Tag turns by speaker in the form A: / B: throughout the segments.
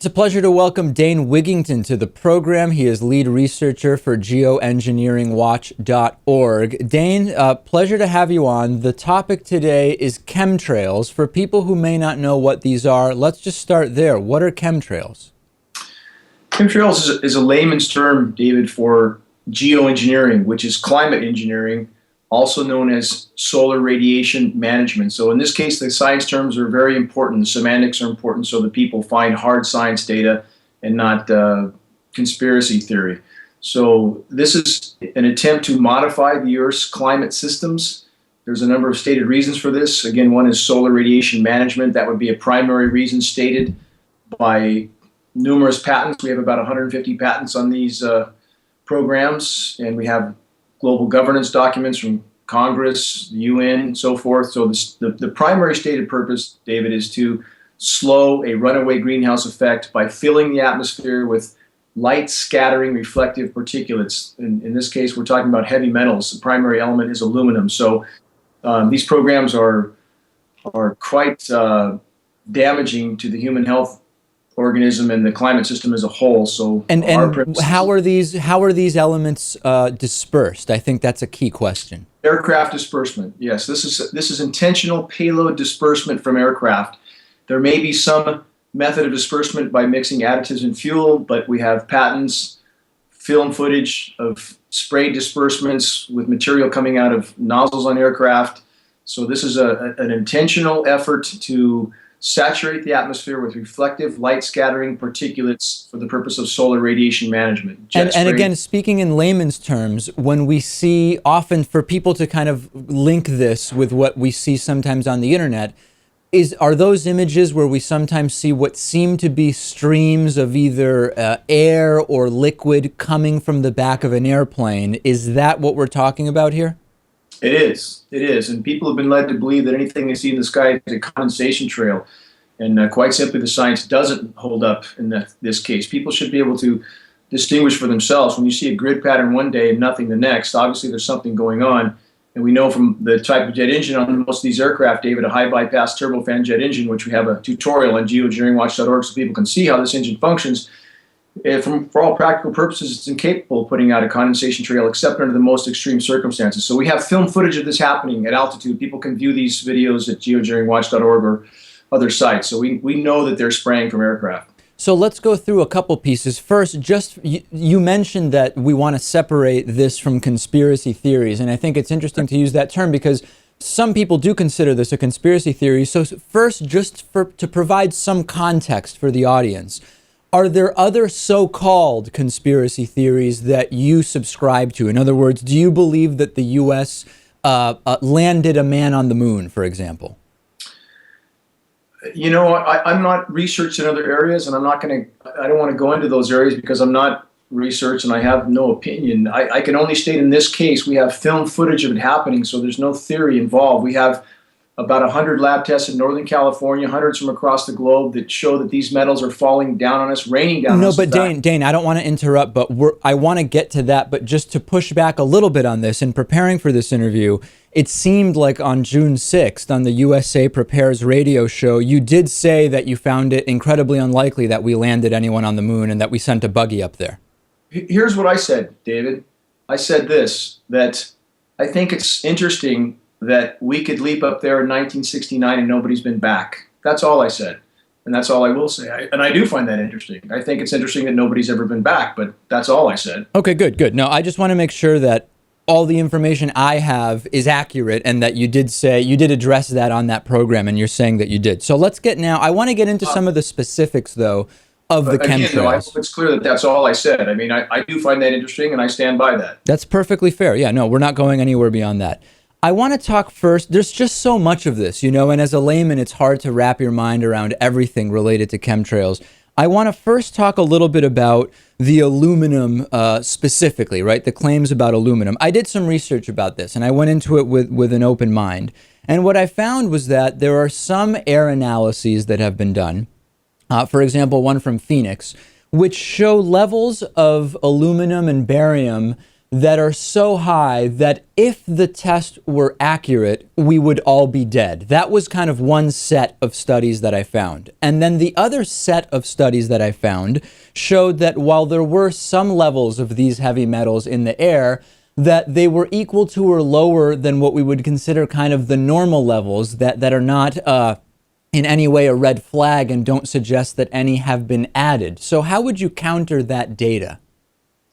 A: It's a pleasure to welcome Dane Wigington to the program. He is lead researcher for geoengineeringwatch.org. Dane, pleasure to have you on. The topic today is chemtrails. For people who may not know what these are, let's just start there. What are chemtrails?
B: Chemtrails is a layman's term, David, for geoengineering, which is climate engineering, also known as solar radiation management. So in this case, the science terms are very important. The semantics are important so that people find hard science data and not conspiracy theory. So this is an attempt to modify the Earth's climate systems. There's a number of stated reasons for this. Again, one is solar radiation management. That would be a primary reason stated by numerous patents. We have about 150 patents on these programs, and we have global governance documents from Congress, the UN, and so forth. So the primary stated purpose, David, is to slow a runaway greenhouse effect by filling the atmosphere with light scattering reflective particulates. In this case, we're talking about heavy metals. The primary element is aluminum. So these programs are quite damaging to the human health organism and the climate system as a whole. So
A: and how are these elements dispersed? I think that's a key question.
B: Aircraft disbursement. Yes, this is intentional payload disbursement from aircraft. There may be some method of disbursement by mixing additives in fuel, but we have patents, film footage of spray disbursements with material coming out of nozzles on aircraft. So this is an intentional effort to saturate the atmosphere with reflective light scattering particulates for the purpose of solar radiation management.
A: And again, speaking in layman's terms, when we see, often for people to kind of link this with what we see sometimes on the internet, are those images where we sometimes see what seem to be streams of either air or liquid coming from the back of an airplane? Is that what we're talking about here?
B: It is. And people have been led to believe that anything they see in the sky is a condensation trail. And quite simply, the science doesn't hold up in this case. People should be able to distinguish for themselves. When you see a grid pattern one day and nothing the next, obviously there's something going on. And we know from the type of jet engine on most of these aircraft, David, a high bypass turbofan jet engine, which we have a tutorial on geoengineeringwatch.org so people can see how this engine functions. For all practical purposes, it's incapable of putting out a condensation trail except under the most extreme circumstances. So we have film footage of this happening at altitude. People can view these videos at geoengineeringwatch.org or other sites. So we know that they're spraying from aircraft.
A: So let's go through a couple pieces. First, you mentioned that we want to separate this from conspiracy theories, and I think it's interesting to use that term because some people do consider this a conspiracy theory. So first, to provide some context for the audience, are there other so-called conspiracy theories that you subscribe to? In other words, do you believe that the U.S. Landed a man on the moon, for example?
B: You know, I'm not researched in other areas, and I don't want to go into those areas because I'm not researched and I have no opinion. I can only state in this case we have film footage of it happening, so there's no theory involved. We have about 100 lab tests in Northern California, hundreds from across the globe that show that these metals are falling down on us, raining down on us.
A: No, but Dane, I don't want to interrupt, but I want to get to that. But just to push back a little bit on this, in preparing for this interview, it seemed like on June 6th on the USA Prepares radio show, you did say that you found it incredibly unlikely that we landed anyone on the moon and that we sent a buggy up there.
B: Here's what I said, David. I said this, that I think it's interesting that we could leap up there in 1969 and nobody's been back. That's all I said. And that's all I will say. And I do find that interesting. I think it's interesting that nobody's ever been back, but that's all I said.
A: Okay, good. No, I just want to make sure that all the information I have is accurate and that you did address that on that program, and you're saying that you did. So let's get now, I want to get into some of the specifics, though, of the chemtrails.
B: Though, I hope it's clear that that's all I said. I mean, I do find that interesting, and I stand by that.
A: That's perfectly fair. Yeah, no, we're not going anywhere beyond that. I want to talk first, there's just so much of this, and as a layman, it's hard to wrap your mind around everything related to chemtrails. I want to first talk a little bit about the aluminum specifically, right? The claims about aluminum. I did some research about this, and I went into it with an open mind. And what I found was that there are some air analyses that have been done, for example, one from Phoenix, which show levels of aluminum and barium that are so high that if the test were accurate, we would all be dead. That was kind of one set of studies that I found. And then the other set of studies that I found showed that while there were some levels of these heavy metals in the air, that they were equal to or lower than what we would consider kind of the normal levels that are not in any way a red flag and don't suggest that any have been added. So how would you counter that data?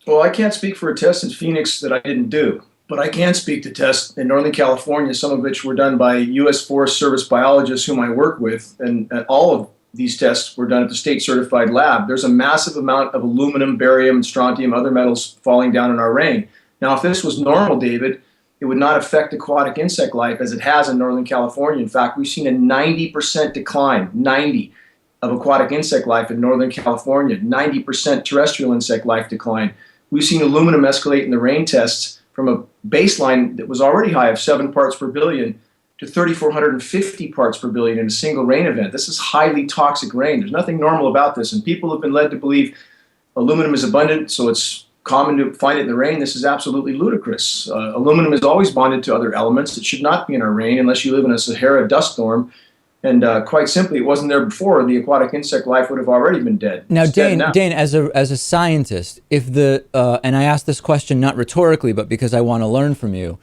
B: Well, I can't speak for a test in Phoenix that I didn't do, but I can speak to tests in Northern California, some of which were done by U.S. Forest Service biologists whom I work with, and all of these tests were done at the state-certified lab. There's a massive amount of aluminum, barium, and strontium, other metals falling down in our rain. Now, if this was normal, David, it would not affect aquatic insect life as it has in Northern California. In fact, we've seen a 90% decline, 90, of aquatic insect life in Northern California, 90% terrestrial insect life decline. We've seen aluminum escalate in the rain tests from a baseline that was already high of 7 parts per billion to 3,450 parts per billion in a single rain event. This is highly toxic rain. There's nothing normal about this, and people have been led to believe aluminum is abundant, so it's common to find it in the rain. This is absolutely ludicrous. Aluminum is always bonded to other elements. It should not be in our rain unless you live in a Sahara dust storm. And quite simply, it wasn't there before. The aquatic insect life would have already been dead.
A: Now, Dane, as a scientist, if the and I ask this question not rhetorically, but because I want to learn from you,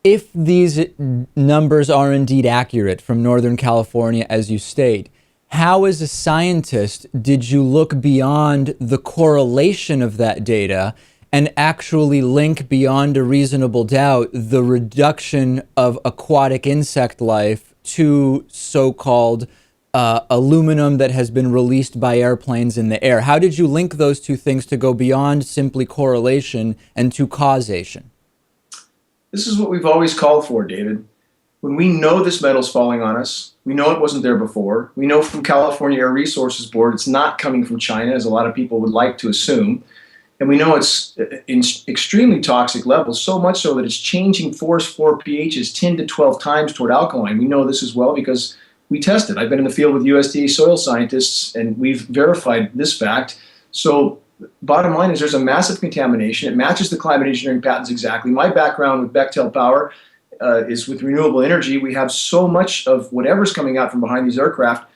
A: if these numbers are indeed accurate from Northern California, as you state, how, as a scientist, did you look beyond the correlation of that data and actually link beyond a reasonable doubt the reduction of aquatic insect life to so-called aluminum that has been released by airplanes in the air? How did you link those two things to go beyond simply correlation and to causation?
B: This is what we've always called for, David. When we know this metal's falling on us, we know it wasn't there before. We know from California Air Resources Board it's not coming from China, as a lot of people would like to assume. And we know it's in extremely toxic levels, so much so that it's changing forest floor pHs 10 to 12 times toward alkaline. We know this as well because we tested. I've been in the field with USDA soil scientists, and we've verified this fact. So bottom line is there's a massive contamination. It matches the climate engineering patents exactly. My background with Bechtel Power is with renewable energy. We have so much of whatever's coming out from behind these aircraft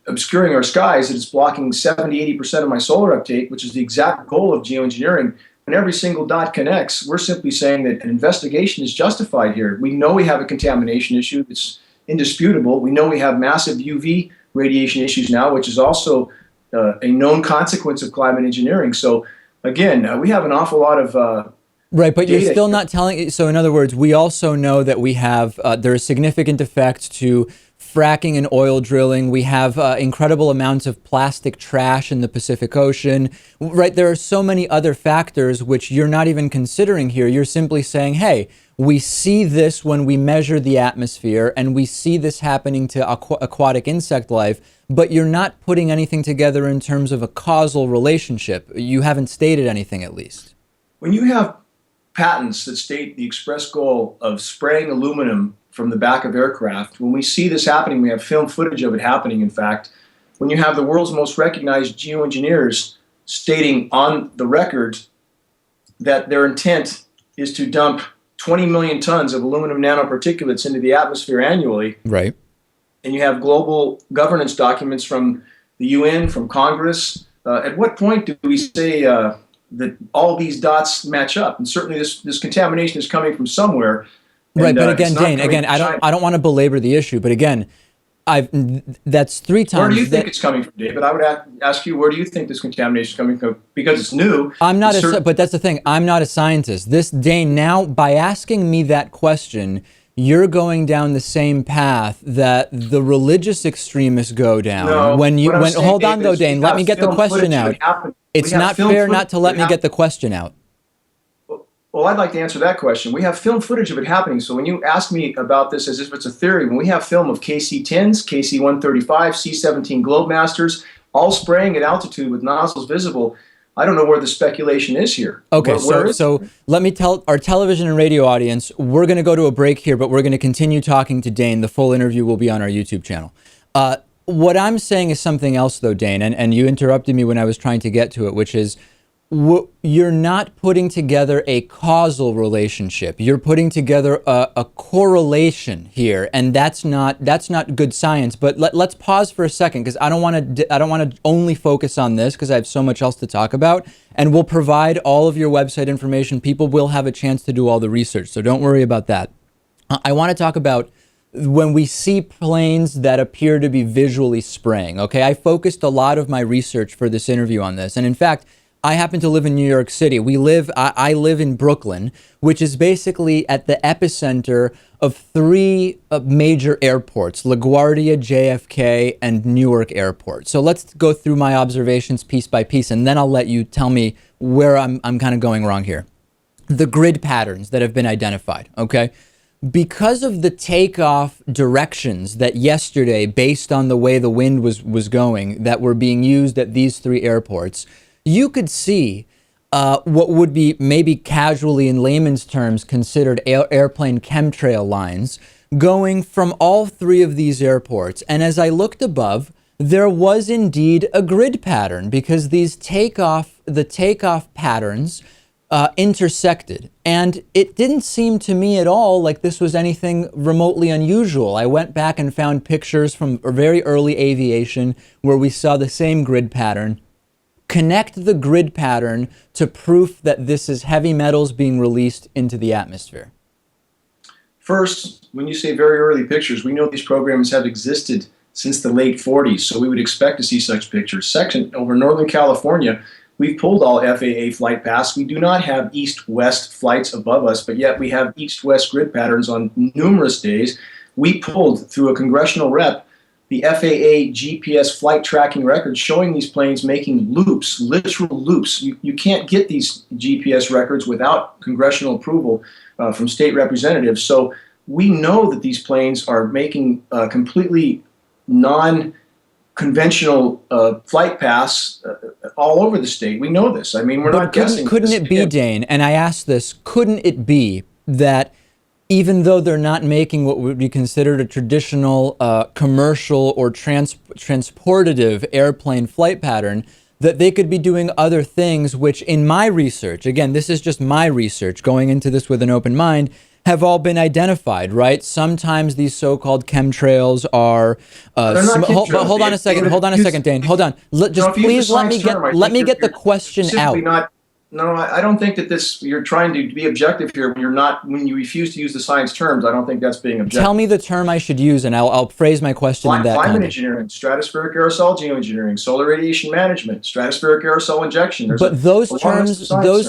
B: obscuring our skies that it's blocking 70-80% of my solar uptake, which is the exact goal of geoengineering. When every single dot connects, we're simply saying that an investigation is justified here. We know we have a contamination issue. It's indisputable. We know we have massive UV radiation issues now, which is also a known consequence of climate engineering. So again, we have an awful lot of
A: right, but you're still not telling. So in other words, we also know that we have there are significant effects to fracking and oil drilling. We have incredible amounts of plastic trash in the Pacific Ocean. Right, there are so many other factors which you're not even considering here. You're simply saying, hey, we see this when we measure the atmosphere, and we see this happening to aquatic insect life, but you're not putting anything together in terms of a causal relationship. You haven't stated anything, at least.
B: When you have patents that state the express goal of spraying aluminum from the back of aircraft, when we see this happening, we have film footage of it happening, in fact. When you have the world's most recognized geoengineers stating on the record that their intent is to dump 20 million tons of aluminum nanoparticulates into the atmosphere annually,
A: right?
B: And you have global governance documents from the UN, from Congress, at what point do we say that all these dots match up? And certainly this contamination is coming from somewhere.
A: Right,
B: and,
A: but again, Dane,
B: I
A: don't want to belabor the issue, but again, that's 3 times.
B: Where do you think it's coming from, David? I would ask you, where do you think this contamination is coming from? Because it's new.
A: I'm not but that's the thing. I'm not a scientist. This, Dane, now by asking me that question, you're going down the same path that the religious extremists go down.
B: No,
A: Hold on though, Dane, let me get the question out. It's not fair not to let me get the question out.
B: Well, I'd like to answer that question. We have film footage of it happening. So when you ask me about this as if it's a theory, when we have film of KC-10s, KC-135, C-17 Globemasters, all spraying at altitude with nozzles visible, I don't know where the speculation is here.
A: Okay, so let me tell our television and radio audience, we're going to go to a break here, but we're going to continue talking to Dane. The full interview will be on our YouTube channel. What I'm saying is something else, though, Dane, and you interrupted me when I was trying to get to it, which is, you're not putting together a causal relationship. You're putting together a correlation here, and that's not good science. But let's pause for a second, because I don't want to only focus on this, because I have so much else to talk about. And we'll provide all of your website information. People will have a chance to do all the research, so don't worry about that. I want to talk about when we see planes that appear to be visually spraying. Okay, I focused a lot of my research for this interview on this, and in fact, I happen to live in New York City. I live in Brooklyn, which is basically at the epicenter of three major airports: LaGuardia, JFK, and Newark Airport. So let's go through my observations piece by piece, and then I'll let you tell me where I'm kind of going wrong here. The grid patterns that have been identified, okay? Because of the takeoff directions that yesterday, based on the way the wind was going, that were being used at these three airports, you could see what would be maybe casually in layman's terms considered airplane chemtrail lines going from all three of these airports. And as I looked above, there was indeed a grid pattern, because the takeoff patterns intersected. And it didn't seem to me at all like this was anything remotely unusual. I went back and found pictures from very early aviation where we saw the same grid pattern. Connect the grid pattern to proof that this is heavy metals being released into the atmosphere.
B: First, when you say very early pictures, we know these programs have existed since the late 40s, so we would expect to see such pictures. Second, over Northern California, we've pulled all FAA flight paths. We do not have east-west flights above us, but yet we have east-west grid patterns on numerous days. We pulled through a congressional rep the FAA GPS flight tracking records showing these planes making loops, literal loops. You can't get these GPS records without congressional approval from state representatives. So we know that these planes are making completely non-conventional flight paths all over the state. We know this. I mean, we're not guessing.
A: Couldn't it be, Dane, and I asked this, couldn't it be that even though they're not making what would be considered a traditional commercial or transportative airplane flight pattern, that they could be doing other things which, in my research, again, this is just my research, going into this with an open mind, have all been identified, right? Sometimes these so-called chemtrails are. Hold on a second, Dane. Hold on. Please let me get the question out.
B: No, I don't think that you're trying to be objective here when you refuse to use the science terms. I don't think that's being objective.
A: Tell me the term I should use, and I'll phrase my question in that context.
B: Climate engineering, stratospheric aerosol geoengineering, solar radiation management, stratospheric aerosol injection.
A: But those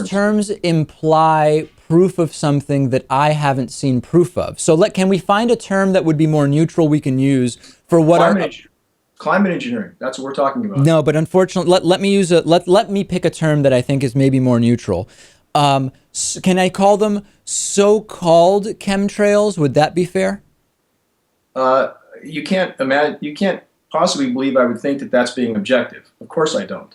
A: terms imply proof of something that I haven't seen proof of. So can we find a term that would be more neutral we can use for what
B: Climate engineering, that's what we're talking about.
A: No, but unfortunately, let me pick a term that I think is maybe more neutral. Can I call them so-called chemtrails? Would that be fair?
B: You can't possibly believe I would think that that's being objective. Of course I don't.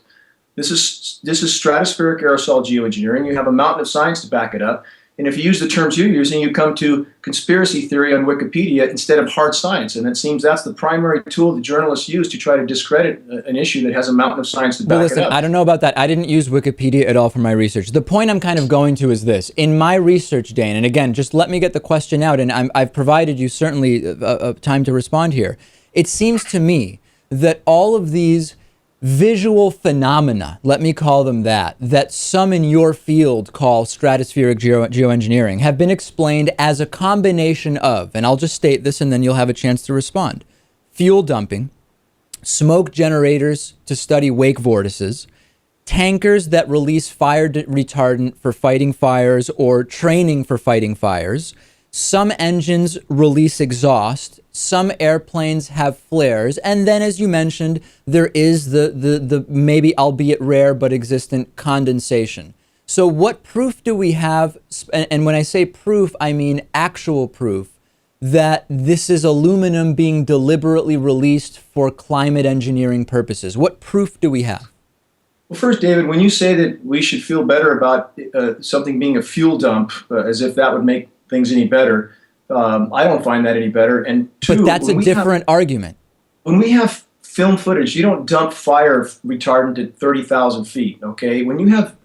B: This is stratospheric aerosol geoengineering. You have a mountain of science to back it up. And if you use the terms you're using, you come to conspiracy theory on Wikipedia instead of hard science. And it seems that's the primary tool the journalists use to try to discredit an issue that has a mountain of science to back it up.
A: I don't know about that. I didn't use Wikipedia at all for my research. The point I'm kind of going to is this. In my research, Dane, and again, just let me get the question out, and I've provided you certainly time to respond here. It seems to me that all of these visual phenomena, let me call them that some in your field call stratospheric geoengineering, have been explained as a combination of, and I'll just state this and then you'll have a chance to respond: fuel dumping, smoke generators to study wake vortices, tankers that release fire retardant for fighting fires or training for fighting fires. Some engines release exhaust, some airplanes have flares, and then, as you mentioned, there is the maybe albeit rare but existent condensation. So what proof do we have, and when I say proof, I mean actual proof, that this is aluminum being deliberately released for climate engineering purposes? What proof do we have?
B: Well, first, David, when you say that we should feel better about something being a fuel dump, as if that would make things any better, I don't find that any better. And two,
A: but that's a different argument.
B: When we have film footage. You don't dump fire retardant at 30,000 feet. Okay, when you have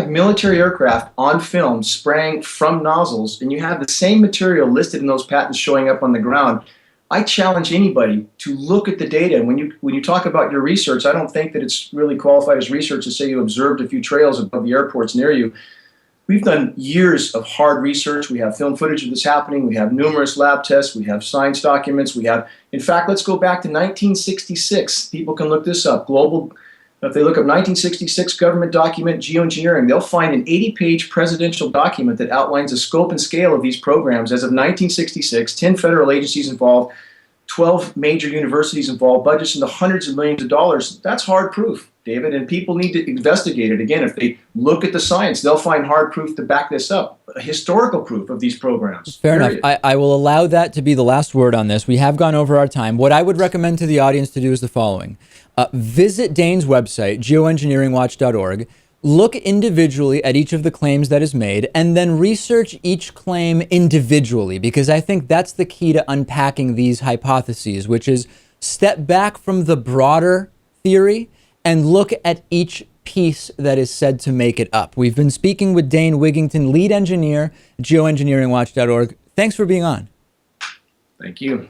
B: military aircraft on film spraying from nozzles, and you have the same material listed in those patents showing up on the ground, I challenge anybody to look at the data. And when you talk about your research, I don't think that it's really qualified as research to say you observed a few trails above the airports near you. We've done years of hard research. We have film footage of this happening. We have numerous lab tests. We have science documents. We have, in fact, let's go back to 1966. People can look this up. If they look up 1966 government document, geoengineering, they'll find an 80-page presidential document that outlines the scope and scale of these programs. As of 1966, 10 federal agencies involved, 12 major universities involved, budgets in the hundreds of millions of dollars. That's hard proof, David, and people need to investigate it. Again, if they look at the science, they'll find hard proof to back this up, historical proof of these programs.
A: Fair enough. I will allow that to be the last word on this. We have gone over our time. What I would recommend to the audience to do is the following. Visit Dane's website, geoengineeringwatch.org. Look individually at each of the claims that is made, and then research each claim individually, because I think that's the key to unpacking these hypotheses, which is step back from the broader theory and look at each piece that is said to make it up. We've been speaking with Dane Wigington, lead engineer, geoengineeringwatch.org. Thanks for being on.
B: Thank you.